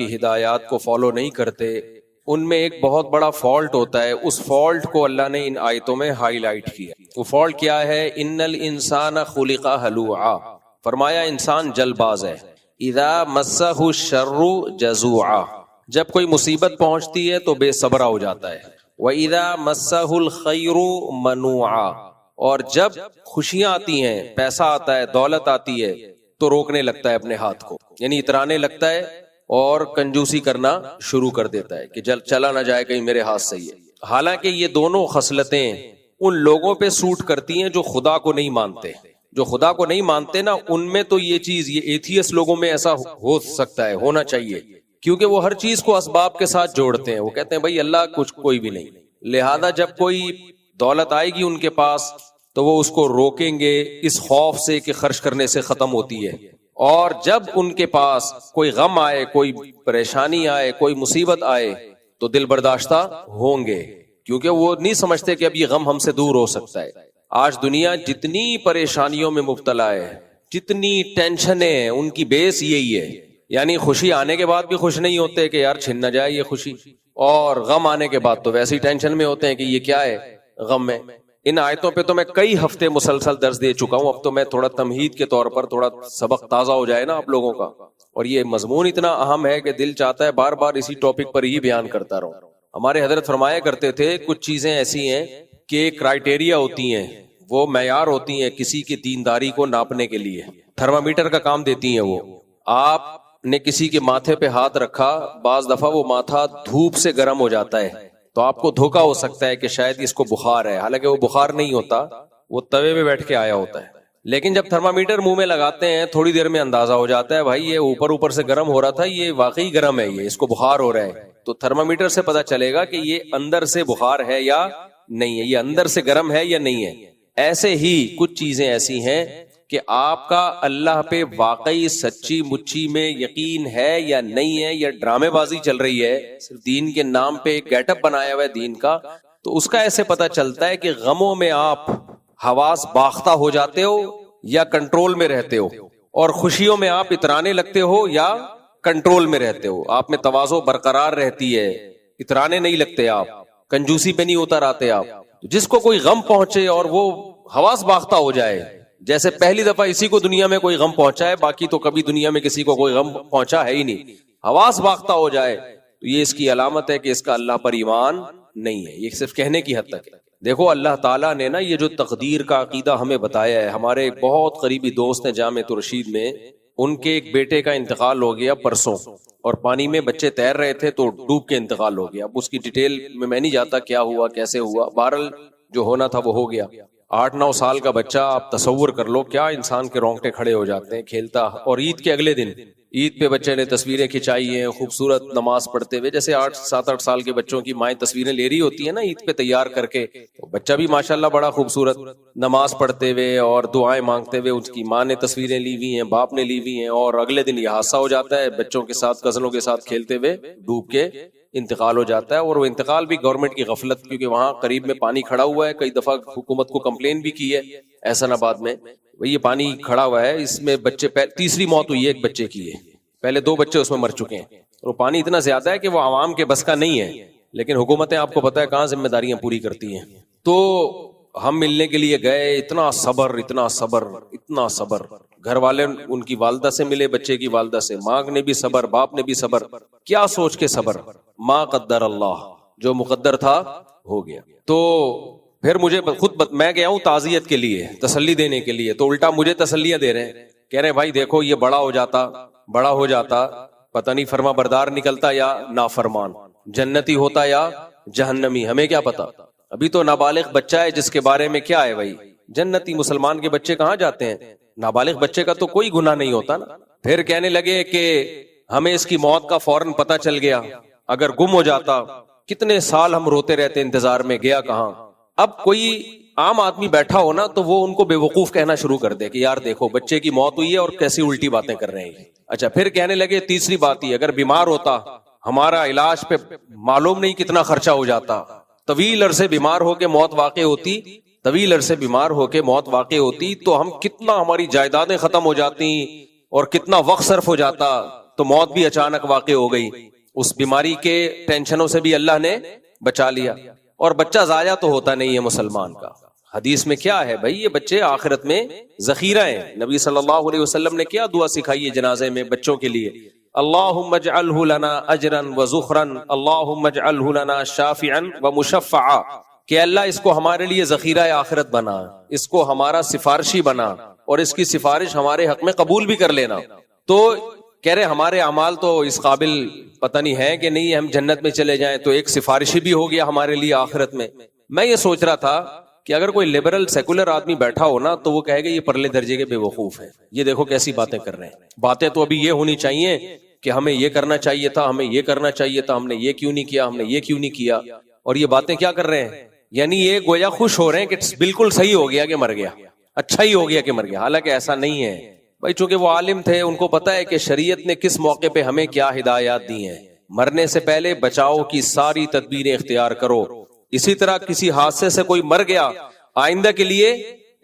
کی ہدایات کو فالو نہیں کرتے، ان میں ایک بہت بڑا فالٹ ہوتا ہے. اس فالٹ کو اللہ نے ان آیتوں میں ہائی لائٹ کیا. وہ فالٹ کیا ہے؟ ان الانسان خلق ہلوعا، فرمایا انسان جلد باز ہے. اذا مسہ الشر جزوعا، جب کوئی مصیبت پہنچتی ہے تو بے صبرا ہو جاتا ہے. وَإِذَا مَسَّهُ الْخَيْرُ مَنُوعًا، اور جب خوشیاں آتی ہیں، پیسہ آتا ہے، دولت آتی ہے، تو روکنے لگتا ہے اپنے ہاتھ کو، یعنی اترانے لگتا ہے اور کنجوسی کرنا شروع کر دیتا ہے کہ چلا نہ جائے کہیں میرے ہاتھ سے یہ. حالانکہ یہ دونوں خصلتیں ان لوگوں پہ سوٹ کرتی ہیں جو خدا کو نہیں مانتے. جو خدا کو نہیں مانتے نا، ان میں تو یہ چیز، یہ ایتھیس لوگوں میں ایسا ہو سکتا ہے، ہونا چاہیے، کیونکہ وہ ہر چیز کو اسباب کے ساتھ جوڑتے ہیں. وہ کہتے ہیں بھائی اللہ کچھ کوئی بھی نہیں، لہذا جب کوئی دولت آئے گی ان کے پاس تو وہ اس کو روکیں گے اس خوف سے کہ خرچ کرنے سے ختم ہوتی ہے. اور جب ان کے پاس کوئی غم آئے، کوئی پریشانی آئے، کوئی مصیبت آئے تو دل برداشتہ ہوں گے، کیونکہ وہ نہیں سمجھتے کہ اب یہ غم ہم سے دور ہو سکتا ہے. آج دنیا جتنی پریشانیوں میں مبتلا ہے، جتنی ٹینشنیں ہیں، ان کی بیس یہی ہے. یعنی خوشی آنے کے بعد بھی خوش نہیں ہوتے کہ یار چھن نہ جائے یہ خوشی، اور غم آنے کے بعد تو ویسے ہی ٹینشن میں ہوتے ہیں کہ یہ کیا ہے، غم میں. ان آیتوں پہ تو میں کئی ہفتے مسلسل درس دے چکا ہوں. اب تو میں تھوڑا تمہید کے طور پر تھوڑا سبق تازہ ہو جائے نا آپ لوگوں کا. اور یہ مضمون اتنا اہم ہے کہ دل چاہتا ہے بار بار اسی ٹاپک پر ہی بیان کرتا رہوں. ہمارے حضرت فرمایا کرتے تھے کچھ چیزیں ایسی ہیں کہ کرائٹیریا ہوتی ہیں، وہ معیار ہوتی ہیں کسی کی دینداری کو ناپنے کے لیے. تھرمامیٹر کا کام دیتی ہیں وہ. آپ نے کسی کے ماتھے پہ ہاتھ رکھا، بعض دفعہ وہ ماتھا دھوپ سے گرم ہو جاتا ہے تو آپ کو دھوکا ہو سکتا ہے کہ شاید اس کو بخار ہے، حالانکہ وہ بخار نہیں ہوتا، وہ توے پہ بیٹھ کے آیا ہوتا ہے. لیکن جب تھرمامیٹر منہ میں لگاتے ہیں تھوڑی دیر میں اندازہ ہو جاتا ہے بھائی یہ اوپر سے گرم ہو رہا تھا، یہ واقعی گرم ہے، یہ اس کو بخار ہو رہا ہے. تو تھرمامیٹر سے پتا چلے گا کہ یہ اندر سے بخار ہے یا نہیں ہے، یہ اندر سے گرم ہے یا نہیں ہے. ایسے ہی کچھ چیزیں ایسی ہیں کہ آپ کا اللہ پہ واقعی سچی مچی میں یقین ہے یا نہیں ہے، یا ڈرامے بازی چل رہی ہے، صرف دین کے نام پہ ایک گیٹ اپ بنایا ہوا ہے دین کا. تو اس کا ایسے پتا چلتا ہے کہ غموں میں آپ حواس باختہ ہو جاتے ہو یا کنٹرول میں رہتے ہو، اور خوشیوں میں آپ اترانے لگتے ہو یا کنٹرول میں رہتے ہو. آپ میں تواضع برقرار رہتی ہے، اترانے نہیں لگتے آپ، کنجوسی پہ نہیں اتر آتے آپ. جس کو کوئی غم پہنچے اور وہ حواس باختہ ہو جائے، جیسے پہلی دفعہ اسی کو دنیا میں کوئی غم پہنچا ہے، باقی تو کبھی دنیا میں کسی کو کوئی غم پہنچا ہے ہی نہیں، حواس باختہ ہو جائے تو یہ اس کی علامت ہے کہ اس کا اللہ پر ایمان نہیں ہے. یہ صرف کہنے کی حد تک ہے. دیکھو اللہ تعالیٰ نے نا یہ جو تقدیر کا عقیدہ ہمیں بتایا ہے. ہمارے ایک بہت قریبی دوست ہیں جامعۃ الرشید میں، ان کے ایک بیٹے کا انتقال ہو گیا پرسوں، اور پانی میں بچے تیر رہے تھے تو ڈوب کے انتقال ہو گیا. اب اس کی ڈیٹیل میں نہیں جاتا کیا ہوا کیسے ہوا، بہرحال جو ہونا تھا وہ ہو گیا. 8-9 سال کا بچہ، آپ تصور کر لو کیا انسان کے رونگٹے کھڑے ہو جاتے ہیں کھیلتا. اور عید کے اگلے دن، عید پہ بچے نے تصویریں کھنچائی ہیں خوبصورت نماز پڑھتے ہوئے، جیسے 7-8 سال کے بچوں کی مائیں تصویریں لے رہی ہوتی ہیں نا عید پہ تیار کر کے. بچہ بھی ماشاءاللہ بڑا خوبصورت نماز پڑھتے ہوئے اور دعائیں مانگتے ہوئے، اس کی ماں نے تصویریں لی ہوئی ہیں، باپ نے لی ہوئی ہیں، اور اگلے دن یہ حادثہ ہو جاتا ہے، بچوں کے ساتھ کزنوں کے ساتھ کھیلتے ہوئے ڈوب کے انتقال ہو جاتا ہے. اور وہ انتقال بھی گورنمنٹ کی غفلت، کیونکہ وہاں قریب میں پانی کھڑا ہوا ہے. کئی دفعہ حکومت کو کمپلین بھی کی ہے احسان آباد میں، یہ پانی کھڑا ہوا ہے، اس میں بچے تیسری موت ہوئی ہے ایک بچے کی ہے، پہلے 2 بچے اس میں مر چکے ہیں. اور وہ پانی اتنا زیادہ ہے کہ وہ عوام کے بس کا نہیں ہے، لیکن حکومتیں آپ کو پتہ ہے کہاں ذمہ داریاں پوری کرتی ہیں. تو ہم ملنے کے لیے گئے، اتنا صبر اتنا صبر اتنا صبر. گھر والے ان کی والدہ سے ملے، بچے کی والدہ سے، ماں نے بھی صبر، باپ نے بھی صبر. کیا سوچ کے صبر؟ ما قدر اللہ، جو مقدر تھا ہو گیا. تو پھر مجھے میں گیا ہوں تعزیت کے لیے، تسلی دینے کے لیے، تو الٹا مجھے تسلیاں دے رہے ہیں، کہہ رہے بھائی دیکھو یہ بڑا ہو جاتا پتہ نہیں فرما بردار نکلتا یا نافرمان، جنتی ہوتا یا جہنمی، ہمیں کیا پتا. ابھی تو نابالغ بچہ ہے جس کے بارے میں کیا ہے بھائی، جنتی. مسلمان کے بچے کہاں جاتے ہیں؟ نابالغ بچے کا تو کوئی گناہ نہیں ہوتا نا. پھر کہنے لگے کہ ہمیں اس کی موت کا فوراً پتہ چل گیا، اگر گم ہو جاتا کتنے سال ہم روتے رہتے انتظار میں، گیا کہاں. اب کوئی عام آدمی بیٹھا ہو نا تو وہ ان کو بے وقوف کہنا شروع کر دے کہ یار دیکھو بچے کی موت ہوئی ہے اور کیسی الٹی باتیں کر رہے ہیں. اچھا پھر کہنے لگے تیسری بات ہی، اگر بیمار ہوتا ہمارا علاج پہ معلوم نہیں کتنا خرچہ ہو جاتا، طویل عرصے بیمار ہو کے موت واقع ہوتی، تو ہم کتنا، ہماری جائیدادیں ختم ہو جاتی اور کتنا وقت صرف ہو جاتا. تو موت بھی اچانک واقع ہو گئی، اس بیماری کے ٹینشنوں سے بھی اللہ نے بچا لیا. اور بچہ ضائع تو ہوتا نہیں ہے مسلمان کا. حدیث میں کیا ہے بھائی، یہ بچے آخرت میں ذخیرہ ہیں. نبی صلی اللہ علیہ وسلم نے کیا دعا سکھائی ہے جنازے میں بچوں کے لیے، اللہم اجعلہ لنا اجرا وذخرا اللہم اجعلہ لنا شافعا ومشفعا، کہ اللہ اس کو ہمارے لیے ذخیرہ آخرت بنا، اس کو ہمارا سفارشی بنا، اور اس کی سفارش ہمارے حق میں قبول بھی کر لینا. تو کہہ رہے ہمارے اعمال تو اس قابل پتہ نہیں ہے کہ نہیں ہم جنت میں چلے جائیں، تو ایک سفارشی بھی ہو گیا ہمارے لیے آخرت میں. میں یہ سوچ رہا تھا کہ اگر کوئی لبرل سیکولر آدمی بیٹھا ہو نا تو وہ کہے گا یہ پرلے درجے کے بے وقوف ہیں، یہ دیکھو کیسی باتیں کر رہے ہیں. باتیں تو ابھی یہ ہونی چاہیے کہ ہمیں یہ کرنا چاہیے تھا، ہمیں یہ کرنا چاہیے تھا، ہم نے یہ کیوں نہیں کیا، ہم نے یہ کیوں نہیں کیا. اور یہ باتیں کیا کر رہے ہیں، یعنی یہ گویا خوش ہو رہے ہیں کہ بالکل صحیح ہو گیا کہ مر گیا، اچھا ہی ہو گیا کہ مر گیا. حالانکہ ایسا نہیں ہے بھائی، چونکہ وہ عالم تھے، ان کو پتا ہے کہ شریعت نے کس موقع پہ ہمیں کیا ہدایات دی ہیں. مرنے سے پہلے بچاؤ کی ساری تدبیریں اختیار کرو. اسی طرح کسی حادثے سے کوئی مر گیا، آئندہ کے لیے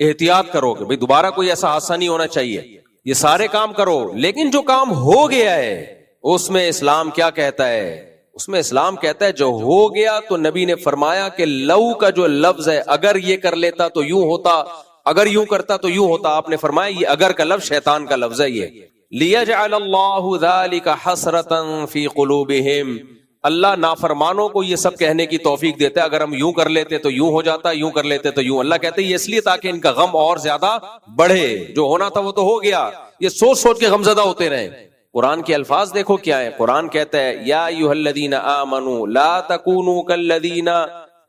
احتیاط کرو کہ بھئی دوبارہ کوئی ایسا حادثہ نہیں ہونا چاہیے. یہ سارے کام کرو. لیکن جو کام ہو گیا ہے اس میں اسلام کیا کہتا ہے؟ اس میں اسلام کہتا ہے جو ہو گیا تو نبی نے فرمایا کہ لو کا جو لفظ ہے، اگر یہ کر لیتا تو یوں ہوتا، اگر یوں کرتا تو یوں ہوتا. آپ نے فرمایا یہ اگر کا لفظ شیطان کا لفظ ہے. یہ لِيَجْعَلَ اللَّهُ ذَلِكَ حَسْرَةً فِي قُلُوبِهِمْ، اللہ نافرمانوں کو یہ سب کہنے کی توفیق دیتا ہے، اگر ہم یوں کر لیتے تو یوں ہو جاتا، یوں کر لیتے تو یوں. اللہ کہتے ہیں یہ اس لیے تاکہ ان کا غم اور زیادہ بڑھے. جو ہونا تھا وہ تو ہو گیا، یہ سوچ سوچ کے غمزدہ ہوتے رہیں. قرآن کے الفاظ دیکھو کیا ہے. قرآن کہتا ہے یا ایھا الذین آمنوا لا تکونوا کالذین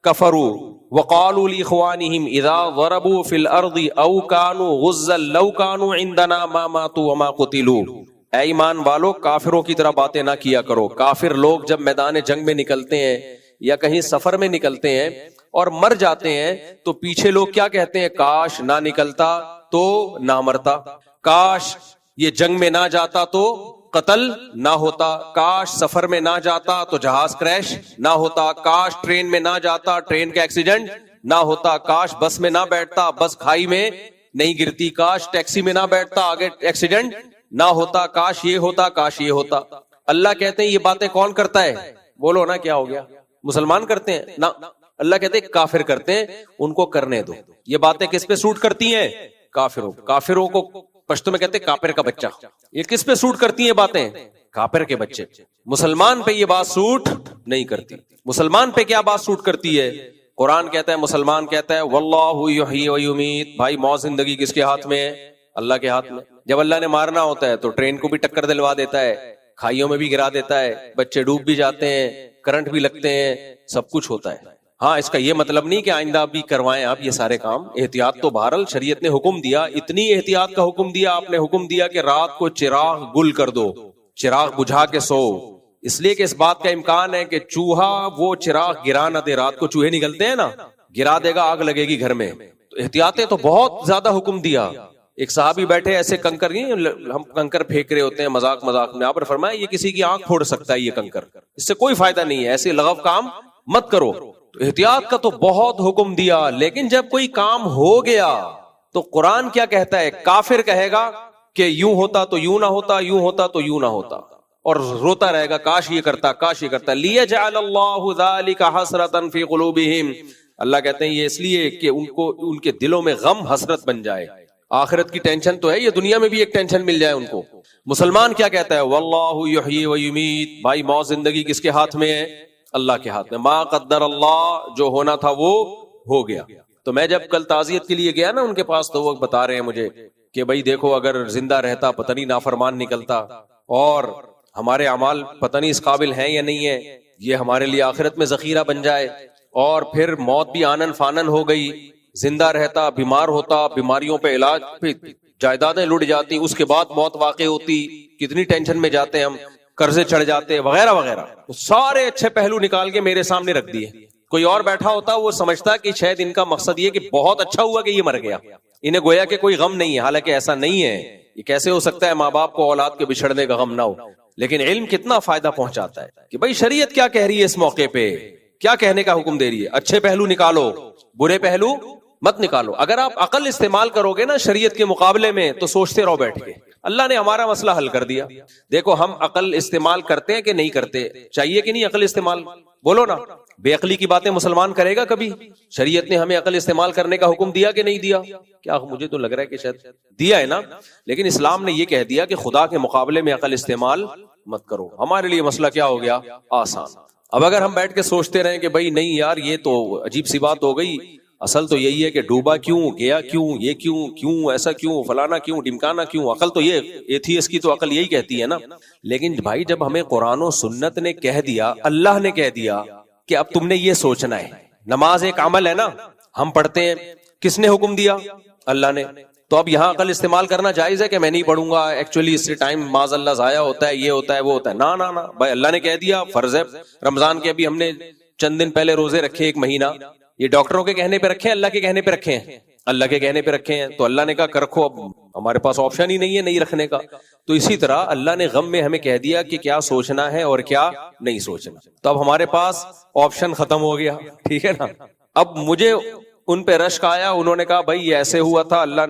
کفروا وقالوا لاخوانہم اذا ضربوا فی الارض او کانوا غزا لو کانوا عندنا ما ماتوا وما قتلوا. اے ایمان والو، کافروں کی طرح باتیں نہ کیا کرو. کافر لوگ جب میدان جنگ میں نکلتے ہیں یا کہیں سفر میں نکلتے ہیں اور مر جاتے ہیں تو پیچھے لوگ کیا کہتے ہیں؟ کاش نہ نکلتا تو نہ مرتا، کاش یہ جنگ میں نہ جاتا تو قتل نہ ہوتا، کاش سفر میں نہ جاتا تو جہاز کریش نہ ہوتا، کاش ٹرین میں نہ جاتا ٹرین کا ایکسیڈنٹ نہ ہوتا، کاش بس میں نہ بیٹھتا بس کھائی میں نہیں گرتی، کاش ٹیکسی میں نہ بیٹھتا آگے ایکسیڈنٹ نہ ہوتا، کاش یہ ہوتا کاش یہ ہوتا. اللہ کہتے ہیں یہ باتیں کون کرتا ہے؟ بولو نا کیا ہو گیا؟ مسلمان کرتے ہیں نا؟ اللہ کہتے ہیں کافر کرتے ہیں، ان کو کرنے دو. یہ باتیں کس پہ سوٹ کرتی ہیں؟ کافروں. کافروں کو پشتو میں کہتے ہیں کافر کا بچہ. یہ کس پہ سوٹ کرتی ہیں باتیں؟ کافر کے بچے. مسلمان پہ یہ بات سوٹ نہیں کرتی. مسلمان پہ کیا بات سوٹ کرتی ہے؟ قرآن کہتا ہے، مسلمان کہتا ہے واللہ یحیی و یمیت. بھائی موت زندگی کس کے ہاتھ میں ہے؟ اللہ کے ہاتھ میں. جب اللہ نے مارنا ہوتا ہے تو ٹرین کو بھی ٹکر دلوا دیتا ہے، کھائیوں میں بھی گرا دیتا ہے، بچے ڈوب بھی جاتے ہیں، کرنٹ بھی لگتے ہیں، سب کچھ ہوتا ہے. ہاں اس کا یہ مطلب نہیں کہ آئندہ بھی کروائیں آپ یہ سارے کام. احتیاط تو بہرحال شریعت نے حکم دیا، اتنی احتیاط کا حکم دیا. آپ نے حکم دیا کہ رات کو چراغ گل کر دو، چراغ بجھا کے سو، اس لیے کہ اس بات کا امکان ہے کہ چوہا وہ چراغ گرا نہ دے. رات کو چوہے نکلتے ہیں نا، گرا دے گا آگ لگے گی گھر میں. تو احتیاطیں تو بہت زیادہ حکم دیا. ایک صحابی بیٹھے ایسے کنکر، ہم کنکر پھینک رہے ہوتے ہیں مذاق مذاق میں، آپ نے فرمایا یہ کسی کی آنکھ پھوڑ سکتا ہے یہ کنکر، اس سے کوئی فائدہ نہیں ہے، ایسے لغو کام مت کرو. تو احتیاط کا تو بہت حکم دیا. لیکن جب کوئی کام ہو گیا تو قرآن کیا کہتا ہے؟ کافر کہے گا کہ یوں ہوتا تو یوں نہ ہوتا، یوں ہوتا تو یوں نہ ہوتا، اور روتا رہے گا کاش یہ کرتا کاش یہ کرتا. لِيَجْعَلَ اللَّهُ ذَلِكَ حَسْرَةً فِي قُلُوبِهِمْ. اللہ کہتے ہیں یہ اس لیے کہ ان کے دلوں میں غم حسرت بن جائے. آخرت کی ٹینشن تو ہے، یہ دنیا میں بھی ایک ٹینشن مل جائے ان کو. مسلمان کیا کہتا ہے؟ واللہ یحیی و یمیت. بھائی موت زندگی کس کے ہاتھ میں ہے؟ اللہ کے ہاتھ میں. ما قدر اللہ، جو ہونا تھا وہ ہو گیا. تو میں جب کل تعزیت کے لیے گیا نا ان کے پاس تو وہ بتا رہے ہیں مجھے کہ بھائی دیکھو اگر زندہ رہتا پتہ نہیں نافرمان نکلتا، اور ہمارے اعمال پتہ نہیں اس قابل ہیں یا نہیں ہے، یہ ہمارے لیے آخرت میں ذخیرہ بن جائے. اور پھر موت بھی آنن فانن ہو گئی، زندہ رہتا بیمار ہوتا، بیماریوں پہ علاج پہ جائیدادیں لٹ جاتی، اس کے بعد موت واقع ہوتی، کتنی ٹینشن میں جاتے ہم، قرضے چڑھ جاتے وغیرہ وغیرہ. سارے اچھے پہلو نکال کے میرے سامنے رکھ دیے. کوئی اور بیٹھا ہوتا وہ سمجھتا کہ شاید ان کا مقصد یہ کہ بہت اچھا ہوا کہ یہ مر گیا، انہیں گویا کہ کوئی غم نہیں ہے. حالانکہ ایسا نہیں ہے. یہ کیسے ہو سکتا ہے ماں باپ کو اولاد کے بچھڑنے کا غم نہ ہو؟ لیکن علم کتنا فائدہ پہنچاتا ہے کہ بھائی شریعت کیا کہہ رہی ہے اس موقع پہ، کیا کہنے کا حکم دے رہی ہے. اچھے پہلو نکالو، برے پہلو مت نکالو. اگر آپ عقل استعمال کرو گے نا شریعت کے مقابلے میں تو سوچتے رہو بیٹھ کے. اللہ نے ہمارا مسئلہ حل کر دیا. دیکھو ہم عقل استعمال کرتے ہیں کہ نہیں کرتے؟ چاہیے کہ نہیں عقل استعمال؟ بولو نا. بے عقلی کی باتیں مسلمان کرے گا کبھی؟ شریعت نے ہمیں عقل استعمال کرنے کا حکم دیا کہ نہیں دیا؟ کیا مجھے تو لگ رہا ہے کہ شاید دیا ہے نا. لیکن اسلام نے یہ کہہ دیا کہ خدا کے مقابلے میں عقل استعمال مت کرو. ہمارے لیے مسئلہ کیا ہو گیا؟ آسان. اب اگر ہم بیٹھ کے سوچتے رہیں کہ بھائی نہیں یار یہ تو عجیب سی بات ہو گئی، اصل تو یہی ہے کہ ڈوبا کیوں، گیا کیوں، یہ کیوں ایسا کیوں، فلانا کیوں، ڈمکانا کیوں، عقل تو یہ ایتھیس کی تو عقل یہی کہتی ہے نا. لیکن بھائی جب ہمیں قرآن و سنت نے کہہ دیا، اللہ نے کہہ دیا کہ اب تم نے یہ سوچنا ہے. نماز ایک عمل ہے نا، ہم پڑھتے ہیں، کس نے حکم دیا؟ اللہ نے. تو اب یہاں عقل استعمال کرنا جائز ہے کہ میں نہیں پڑھوں گا، ایکچولی اس سے ٹائم معاذ اللہ ضائع ہوتا ہے، یہ ہوتا ہے وہ ہوتا ہے؟ نا نا نا بھائی، اللہ نے کہہ دیا فرض ہے. رمضان کے ابھی ہم نے چند دن پہلے روزے رکھے، ایک مہینہ. یہ ڈاکٹروں کے کہنے پہ رکھے ہیں، اللہ کے کہنے پہ رکھے ہیں؟ اللہ کے کہنے پہ رکھے ہیں. تو اللہ نے کہا کر رکھو، اب ہمارے پاس آپشن ہی نہیں ہے نہیں رکھنے کا. تو اسی طرح اللہ نے غم میں ہمیں کہہ دیا کہ کیا سوچنا ہے اور کیا نہیں سوچنا. تو اب ہمارے پاس آپشن ختم ہو گیا، ٹھیک ہے نا. اب مجھے ان پہ رشک آیا، انہوں نے کہا بھائی یہ ایسے ہوا تھا، اللہ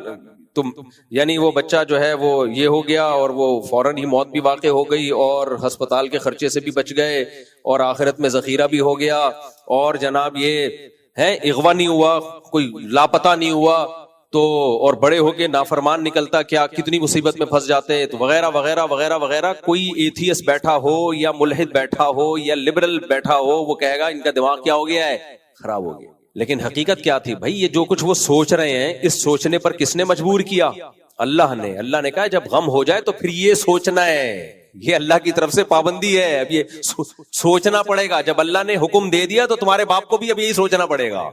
تم یعنی وہ بچہ جو ہے وہ یہ ہو گیا اور وہ فوراً ہی موت بھی واقع ہو گئی اور ہسپتال کے خرچے سے بھی بچ گئے اور آخرت میں ذخیرہ بھی ہو گیا اور جناب یہ ہے اغوا نہیں ہوا، کوئی لاپتہ نہیں ہوا، تو اور بڑے ہو کے نافرمان نکلتا کیا کتنی مصیبت میں پھنس جاتے، تو وغیرہ وغیرہ وغیرہ وغیرہ. کوئی ایتھیس بیٹھا ہو یا ملحد بیٹھا ہو یا لبرل بیٹھا ہو، وہ کہے گا ان کا دماغ کیا ہو گیا ہے، خراب ہو گیا. لیکن حقیقت کیا تھی بھائی؟ یہ جو کچھ وہ سوچ رہے ہیں، اس سوچنے پر کس نے مجبور کیا؟ اللہ نے. اللہ نے کہا جب غم ہو جائے تو پھر یہ سوچنا ہے، یہ اللہ کی طرف سے پابندی ہے. اب یہ سوچنا پڑے گا. جب اللہ نے حکم دے دیا تو تمہارے باپ کو بھی اب یہی سوچنا پڑے گا.